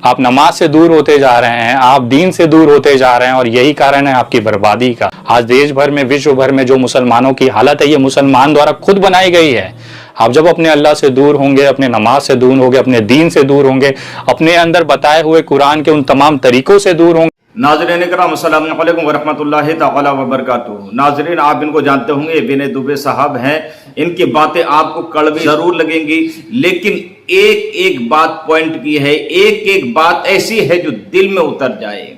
आप नमाज से दूर होते जा रहे हैं, आप दीन से दूर होते जा रहे हैं और यही कारण है आपकी बर्बादी का। आज देश भर में, विश्व भर में जो मुसलमानों की हालत है, ये मुसलमान द्वारा खुद बनाई गई है। आप जब अपने अल्लाह से दूर होंगे, अपने नमाज से दूर होंगे, अपने दीन से दूर होंगे, अपने अंदर बताए हुए कुरान के उन तमाम तरीकों से दूर होंगे। नाज़रीन इकराम अस्सलाम वालेकुम वरहमतुल्लाहि तआला वबरकातुहू। नाज़रीन, आप इनको जानते होंगे, विनय दुबे साहब हैं। इनकी बातें आपको कड़वी जरूर लगेंगी, लेकिन एक एक बात पॉइंट की है, एक एक बात ऐसी है जो दिल में उतर जाए।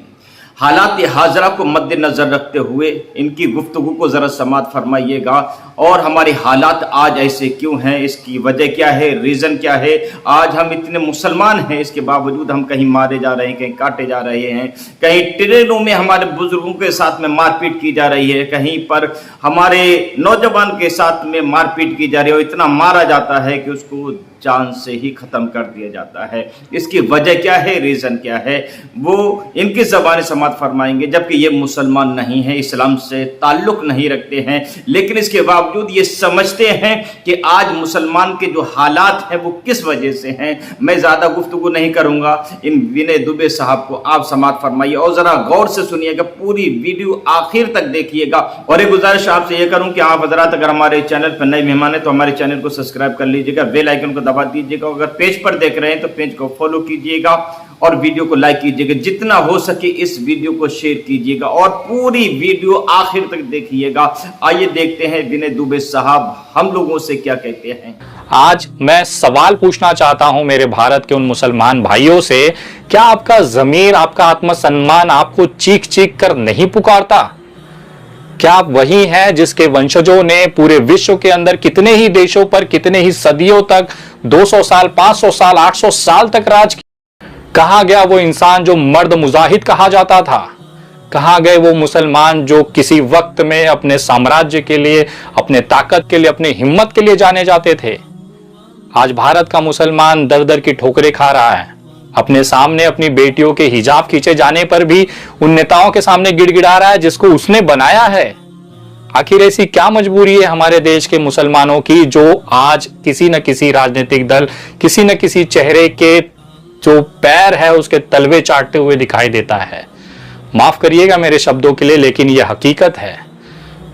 हालात हाजरा को मद्देनजर रखते हुए इनकी गुफ्तगू को जरा समात फरमाइएगा। और हमारे हालात आज ऐसे क्यों हैं, इसकी वजह क्या है, रीज़न क्या है। आज हम इतने मुसलमान हैं, इसके बावजूद हम कहीं मारे जा रहे हैं, कहीं काटे जा रहे हैं, कहीं ट्रेनों में हमारे बुजुर्गों के साथ में मारपीट की जा रही है, कहीं पर हमारे नौजवान के साथ में मारपीट की जा रही है और इतना मारा जाता है कि उसको जान से ही खत्म कर दिया जाता है। इसकी वजह क्या है, रीज़न क्या है, वो इनकी ज़बान समात फरमाएंगे। जबकि ये मुसलमान नहीं है, इस्लाम से ताल्लुक़ नहीं रखते हैं, लेकिन इसके बावजूद ये समझते हैं कि आज मुसलमान के जो हालात हैं वो किस वजह से हैं। मैं ज़्यादा गुफ्तगू नहीं करूँगा, इन विनय दुबे साहब को आप समात फरमाइए और ज़रा गौर से सुनिएगा, पूरी वीडियो आखिर तक देखिएगा। और एक गुजारिश आपसे ये करूँ कि आप हजरात अगर हमारे चैनल पर नए मेहमान हैं तो हमारे चैनल को सब्सक्राइब कर लीजिएगा, बेल आइकन को दबा दीजिएगा। अगर पेज पर देख रहे हैं तो पेज को फॉलो कीजिएगा और वीडियो को लाइक कीजिएगा। जितना हो सके इस वीडियो को शेयर कीजिएगा और पूरी वीडियो आखिर तक देखिएगा। आइए देखते हैं विनय दुबे साहब हम लोगों से क्या कहते हैं। आज मैं सवाल पूछना चाहता हूं मेरे भारत के उन मुसलमान भाइयों से, क्या आपका ज़मीर, आपका आत्मसम्मान आपको चीख चीख कर नहीं पुकारता? क्या आप वही हैं जिसके वंशजों ने पूरे विश्व के अंदर कितने ही देशों पर, कितने ही सदियों तक, 200 साल, 500 साल, 800 साल तक राज किया? कहां गया वो इंसान जो मर्द मुजाहिद कहा जाता था? कहां गए वो मुसलमान जो किसी वक्त में अपने साम्राज्य के लिए, अपने ताकत के लिए, अपनी हिम्मत के लिए जाने जाते थे? आज भारत का मुसलमान दर दर की ठोकरें खा रहा है। अपने सामने अपनी बेटियों के हिजाब खींचे जाने पर भी उन नेताओं के सामने गिड़गिड़ा रहा है जिसको उसने बनाया है। आखिर ऐसी क्या मजबूरी है हमारे देश के मुसलमानों की जो आज किसी न किसी राजनीतिक दल, किसी न किसी चेहरे के जो पैर है उसके तलवे चाटते हुए दिखाई देता है। माफ करिएगा मेरे शब्दों के लिए, लेकिन यह हकीकत है।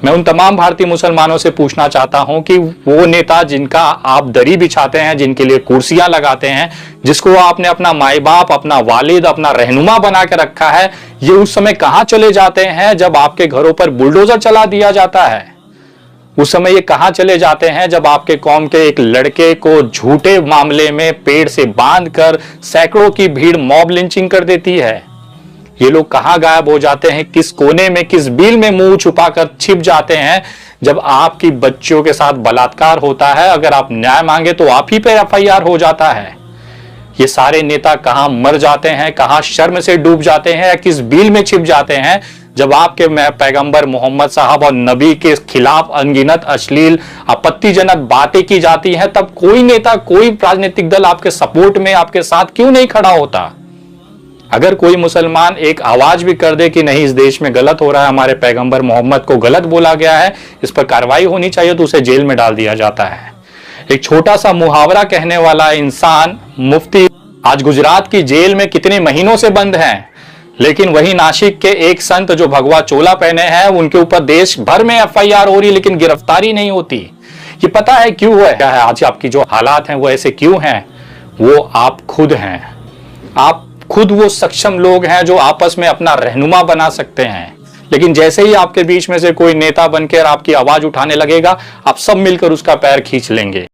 मैं उन तमाम भारतीय मुसलमानों से पूछना चाहता हूं कि वो नेता जिनका आप दरी बिछाते हैं, जिनके लिए कुर्सियां लगाते हैं, जिसको आपने अपना माई बाप, अपना वालिद, अपना रहनुमा बना के रखा है, ये उस समय कहां चले जाते हैं जब आपके घरों पर बुलडोजर चला दिया जाता है? उस समय ये कहां चले जाते हैं जब आपके कौम के एक लड़के को झूठे मामले में पेड़ से बांधकर सैकड़ों की भीड़ मॉब लिंचिंग कर देती है? ये लोग कहां गायब हो जाते हैं, किस कोने में, किस बिल में मुंह छुपाकर छिप जाते हैं जब आपकी बच्चियों के साथ बलात्कार होता है? अगर आप न्याय मांगे तो आप ही पे एफआईआर हो जाता है। ये सारे नेता कहां मर जाते हैं, कहां शर्म से डूब जाते हैं या किस बिल में छिप जाते हैं जब आपके पैगंबर मोहम्मद साहब और नबी के खिलाफ अनगिनत अश्लील आपत्तिजनक बातें की जाती हैं? तब कोई नेता, कोई राजनीतिक दल आपके सपोर्ट में, आपके साथ क्यों नहीं खड़ा होता? अगर कोई मुसलमान एक आवाज भी कर दे कि नहीं, इस देश में गलत हो रहा है, हमारे पैगंबर मोहम्मद को गलत बोला गया है, इस पर कार्रवाई होनी चाहिए, तो उसे जेल में डाल दिया जाता है। एक छोटा सा मुहावरा कहने वाला इंसान मुफ्ती आज गुजरात की जेल में कितने महीनों से बंद हैं, लेकिन वही नासिक के एक संत जो भगवा चोला पहने हैं, उनके ऊपर देश भर में एफआईआर हो रही है लेकिन गिरफ्तारी नहीं होती। ये पता है क्यों है? क्या है आज आपकी जो हालात हैं वो ऐसे क्यों हैं? वो आप खुद हैं। आप खुद वो सक्षम लोग हैं जो आपस में अपना रहनुमा बना सकते हैं, लेकिन जैसे ही आपके बीच में से कोई नेता बनकर आपकी आवाज उठाने लगेगा, आप सब मिलकर उसका पैर खींच लेंगे।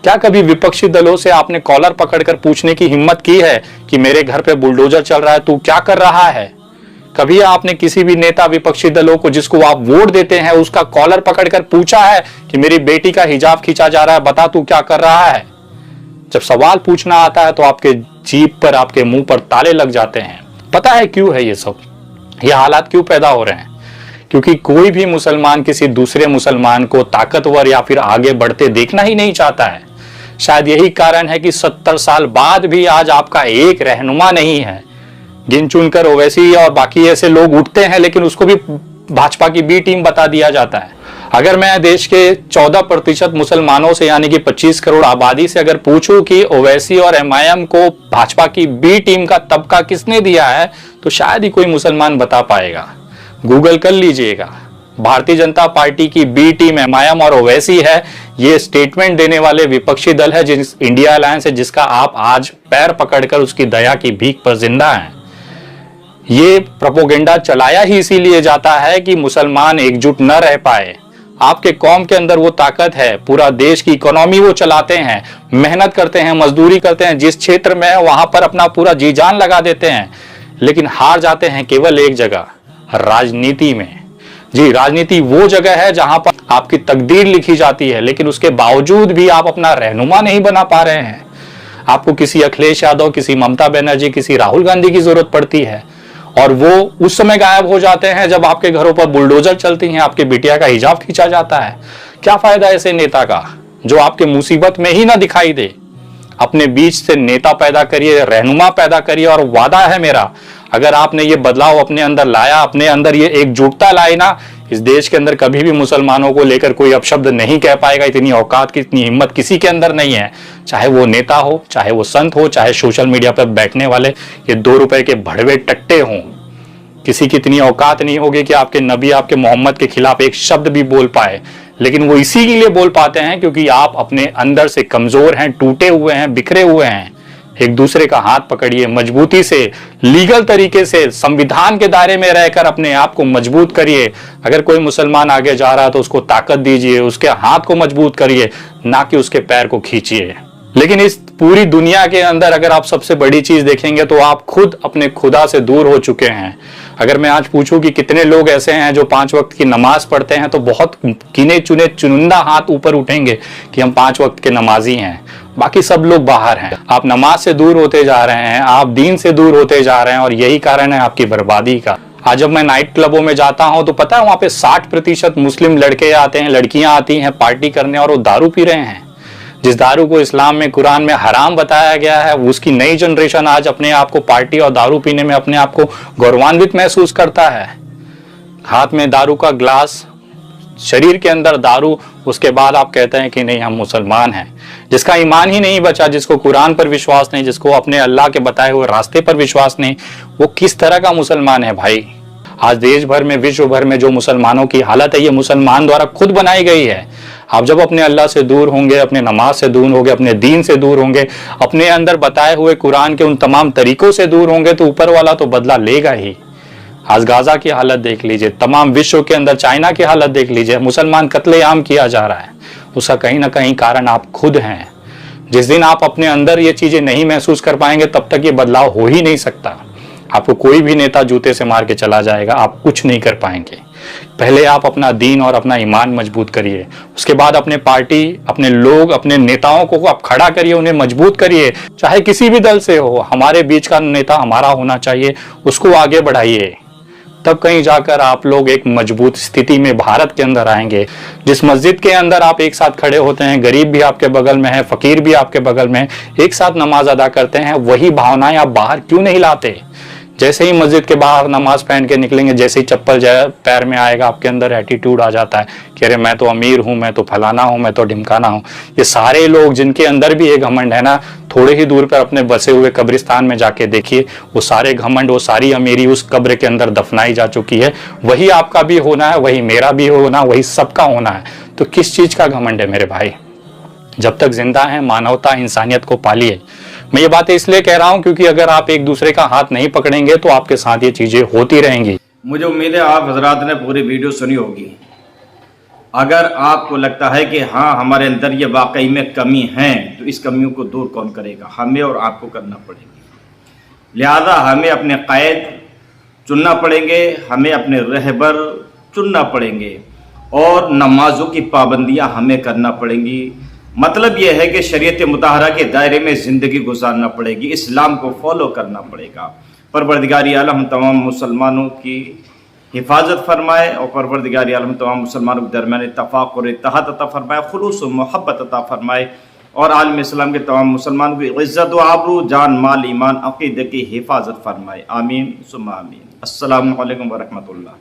क्या कभी विपक्षी दलों से आपने कॉलर पकड़कर पूछने की हिम्मत की है कि मेरे घर पे बुलडोजर चल रहा है, तू क्या कर रहा है? कभी आपने किसी भी नेता विपक्षी दलों को जिसको आप वोट देते हैं उसका कॉलर पकड़कर पूछा है कि मेरी बेटी का हिजाब खींचा जा रहा है, बता तू क्या कर रहा है? जब सवाल पूछना आता है तो आपके जीभ पर, आपके मुंह पर ताले लग जाते हैं। पता है क्यों है ये सब? ये हालात क्यों पैदा हो रहे हैं? क्योंकि कोई भी मुसलमान किसी दूसरे मुसलमान को ताकतवर या फिर आगे बढ़ते देखना ही नहीं चाहता है। शायद यही कारण है कि 70 साल बाद भी आज आपका एक रहनुमा नहीं है। गिन चुनकर ओवैसी और बाकी ऐसे लोग उठते हैं, लेकिन उसको भी भाजपा की बी टीम बता दिया जाता है। अगर मैं देश के 14% मुसलमानों से यानी कि 25 करोड़ आबादी से अगर पूछूं कि ओवैसी और एमआईएम को भाजपा की बी टीम का तबका किसने दिया है, तो शायद ही कोई मुसलमान बता पाएगा। गूगल कर लीजिएगा। भारतीय जनता पार्टी की बी टीम एमआईएम और ओवैसी है। ये स्टेटमेंट देने वाले विपक्षी दल है जिस इंडिया अलायंस है, जिसका आप आज पैर पकड़कर उसकी दया की भीख पर जिंदा हैं। ये प्रोपोगेंडा चलाया ही इसीलिए जाता है कि मुसलमान एकजुट न रह पाए। आपके कौम के अंदर वो ताकत है, पूरा देश की इकोनॉमी वो चलाते हैं, मेहनत करते हैं, मजदूरी करते हैं, जिस क्षेत्र में है वहां पर अपना पूरा जी जान लगा देते हैं, लेकिन हार जाते हैं केवल एक जगह, राजनीति में। जी, राजनीति वो जगह है जहां पर आपकी तकदीर लिखी जाती है, लेकिन उसके बावजूद भी आप अपना रहनुमा नहीं बना पा रहे हैं। आपको किसी अखिलेश यादव, किसी ममता बनर्जी, किसी राहुल गांधी की जरूरत पड़ती है, और वो उस समय गायब हो जाते हैं जब आपके घरों पर बुलडोजर चलती हैं, आपके बिटिया का हिजाब खींचा जाता है। क्या फायदा ऐसे नेता का जो आपके मुसीबत में ही ना दिखाई दे। अपने बीच से नेता पैदा करिए, रहनुमा पैदा करिए, और वादा है मेरा, अगर आपने ये बदलाव अपने अंदर लाया, अपने अंदर ये एकजुटता लाई ना, इस देश के अंदर कभी भी मुसलमानों को लेकर कोई अपशब्द नहीं कह पाएगा। इतनी औकात की, इतनी हिम्मत किसी के अंदर नहीं है, चाहे वो नेता हो, चाहे वो संत हो, चाहे सोशल मीडिया पर बैठने वाले ये 2 रुपए के भड़वे टट्टे हों। किसी की इतनी औकात नहीं होगी कि आपके नबी, आपके मोहम्मद के खिलाफ एक शब्द भी बोल पाए, लेकिन वो इसी के लिए बोल पाते हैं क्योंकि आप अपने अंदर से कमजोर हैं, टूटे हुए हैं, बिखरे हुए हैं। एक दूसरे का हाथ पकड़िए, मजबूती से, लीगल तरीके से, संविधान के दायरे में रहकर अपने आप को मजबूत करिए। अगर कोई मुसलमान आगे जा रहा है तो उसको ताकत दीजिए, उसके हाथ को मजबूत करिए, ना कि उसके पैर को खींचिए। लेकिन इस पूरी दुनिया के अंदर अगर आप सबसे बड़ी चीज देखेंगे तो आप खुद अपने खुदा से दूर हो चुके हैं। अगर मैं आज पूछूं कि कितने लोग ऐसे हैं जो 5 वक्त की नमाज पढ़ते हैं, तो बहुत गिने चुने चुनिंदा हाथ ऊपर उठेंगे कि हम 5 वक्त के नमाजी हैं, बाकी सब लोग बाहर हैं। आप नमाज से दूर होते जा रहे हैं, आप दीन से दूर होते जा रहे हैं, और यही कारण है आपकी बर्बादी का। आज जब मैं नाइट क्लबों में जाता हूं तो पता है वहां पे 60% मुस्लिम लड़के आते हैं, लड़कियां आती हैं पार्टी करने, और वो दारू पी रहे हैं। जिस दारू को इस्लाम में, कुरान में हराम बताया गया है, उसकी नई जनरेशन आज अपने आप को पार्टी और दारू पीने में अपने आप को गौरवान्वित महसूस करता है। हाथ में दारू का ग्लास, शरीर के अंदर दारू, उसके बाद आप कहते हैं कि नहीं हम मुसलमान हैं। जिसका ईमान ही नहीं बचा, जिसको कुरान पर विश्वास नहीं, जिसको अपने अल्लाह के बताए हुए रास्ते पर विश्वास नहीं, वो किस तरह का मुसलमान है भाई। आज देश भर में, विश्व भर में जो मुसलमानों की हालत है, ये मुसलमान द्वारा खुद बनाई गई है। आप जब अपने अल्लाह से दूर होंगे, अपने नमाज से दूर होंगे, अपने दीन से दूर होंगे, अपने अंदर बताए हुए कुरान के उन तमाम तरीकों से दूर होंगे, तो ऊपर वाला तो बदला लेगा ही। आज गाजा की हालत देख लीजिए, तमाम विश्व के अंदर चाइना की हालत देख लीजिए, मुसलमान कत्लेआम किया जा रहा है। उसका कहीं ना कहीं कारण आप खुद हैं। जिस दिन आप अपने अंदर ये चीजें नहीं महसूस कर पाएंगे, तब तक ये बदलाव हो ही नहीं सकता। आपको कोई भी नेता जूते से मार के चला जाएगा, आप कुछ नहीं कर पाएंगे। पहले आप अपना दीन और अपना ईमान मजबूत करिए, उसके बाद अपने पार्टी, अपने लोग, अपने नेताओं को आप खड़ा करिए, उन्हें मजबूत करिए, चाहे किसी भी दल से हो। हमारे बीच का नेता हमारा होना चाहिए, उसको आगे बढ़ाइए, तब कहीं जाकर आप लोग एक मजबूत स्थिति में भारत के अंदर आएंगे। जिस मस्जिद के अंदर आप एक साथ खड़े होते हैं, गरीब भी आपके बगल में है, फकीर भी आपके बगल में, एक साथ नमाज अदा करते हैं, वही भावनाएं आप बाहर क्यों नहीं लाते। जैसे ही मस्जिद के बाहर नमाज पहन के निकलेंगे, जैसे ही चप्पल पैर में आएगा, आपके अंदर एटीट्यूड आ जाता है कि अरे मैं तो अमीर हूं, मैं तो फलाना हूं, मैं तो ढिमकाना हूं। ये सारे लोग जिनके अंदर भी ये घमंड है ना, थोड़े ही दूर पर अपने बसे हुए कब्रिस्तान में जाके देखिए, वो सारे घमंड, वो सारी अमीरी उस कब्र के अंदर दफनाई जा चुकी है। वही आपका भी होना है, वही मेरा भी होना, वही सबका होना है। तो किस चीज का घमंड है मेरे भाई। जब तक जिंदा है, मानवता, इंसानियत को पालिए। मैं ये बातें इसलिए कह रहा हूं क्योंकि अगर आप एक दूसरे का हाथ नहीं पकड़ेंगे तो आपके साथ ये चीजें होती रहेंगी। मुझे उम्मीद है आप हजरात ने पूरी वीडियो सुनी होगी। अगर आपको लगता है कि हाँ हमारे अंदर ये वाकई में कमी है, तो इस कमियों को दूर कौन करेगा? हमें और आपको करना पड़ेगी। लिहाजा हमें अपने कायद चुनना पड़ेंगे, हमें अपने रहबर चुनना पड़ेंगे, और नमाजों की पाबंदियां हमें करना पड़ेंगी। मतलब यह है कि शरीयत मुताहरा के दायरे में ज़िंदगी गुजारना पड़ेगी, इस्लाम को फॉलो करना पड़ेगा। परवरदिगार आलम तमाम मुसलमानों की हिफाजत फरमाए, और परवरदिगार आलम तमाम मुसलमानों के दरमियान इत्तफाक और इत्तेहाद अता फरमाए, खुलूस और मोहब्बत अता फरमाए, और आलम इस्लाम के तमाम मुसलमानों की इज़्ज़त व आबरू, जान, माल, ईमान, अक़ीदे की हिफाजत फरमाए। आमीन सुम्मा आमीन। अस्सलामु अलैकुम व रहमतुल्लाह।